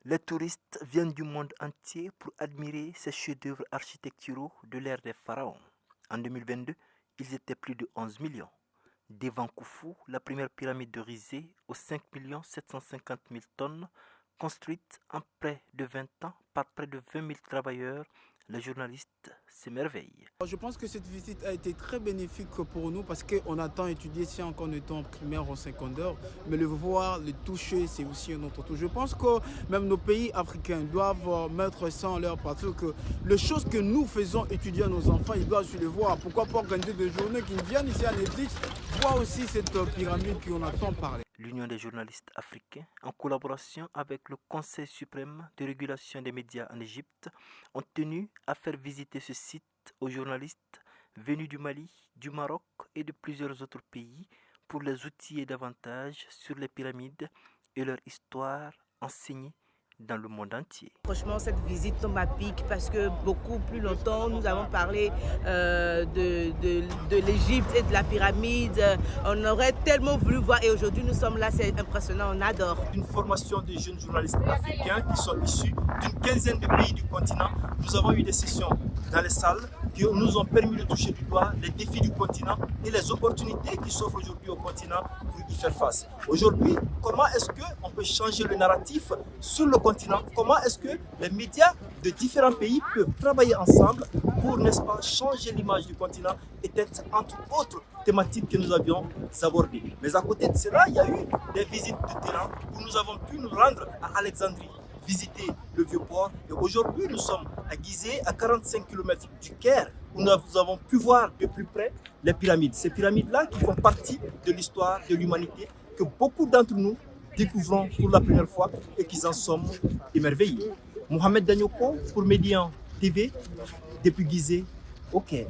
Les touristes viennent du monde entier pour admirer ces chefs-d'œuvre architecturaux de l'ère des pharaons. En 2022, ils étaient plus de 11 millions. Devant Khufu, la première pyramide de Gizeh aux 5 750 000 tonnes, construite en près de 20 ans par près de 20 000 travailleurs, les journalistes s'émerveillent. Je pense que cette visite a été très bénéfique pour nous parce qu'on a tant étudié ça quand on était en primaire ou en secondaire, mais le voir, le toucher, c'est aussi un autre tour. Je pense que même nos pays africains doivent mettre ça en leur parce que les choses que nous faisons étudier à nos enfants, ils doivent aussi le voir. Pourquoi pas organiser des journées qui viennent ici à Netflix, voir aussi cette pyramide qu'on a tant parlé. L'Union des journalistes africains, en collaboration avec le Conseil suprême de régulation des médias en Égypte, ont tenu à faire visiter ce site aux journalistes venus du Mali, du Maroc et de plusieurs autres pays pour les outiller davantage sur les pyramides et leur histoire enseignée dans le monde entier. Franchement, cette visite tombe à pic parce que beaucoup plus longtemps, nous avons parlé de l'Égypte et de la pyramide. On aurait tellement voulu voir et aujourd'hui nous sommes là, c'est impressionnant, on adore. Une formation de jeunes journalistes africains qui sont issus d'une quinzaine de pays du continent. Nous avons eu des sessions dans les salles qui nous ont permis de toucher du doigt les défis du continent et les opportunités qui s'offrent aujourd'hui au continent pour y faire face. Aujourd'hui, comment est-ce qu'on peut changer le narratif sur le continent? Comment est-ce que les médias de différents pays peuvent travailler ensemble pour, n'est-ce pas, changer l'image du continent et peut-être entre autres thématiques que nous avions abordées. Mais à côté de cela, il y a eu des visites de terrain où nous avons pu nous rendre à Alexandrie, visiter le Vieux-Port. Et aujourd'hui, nous sommes à Gizeh, à 45 km du Caire, où nous avons pu voir de plus près les pyramides. Ces pyramides-là qui font partie de l'histoire de l'humanité, que beaucoup d'entre nous découvrons pour la première fois et qui en sommes émerveillés. Mohamed Danyoko pour Médian TV, depuis Gizeh, au Caire.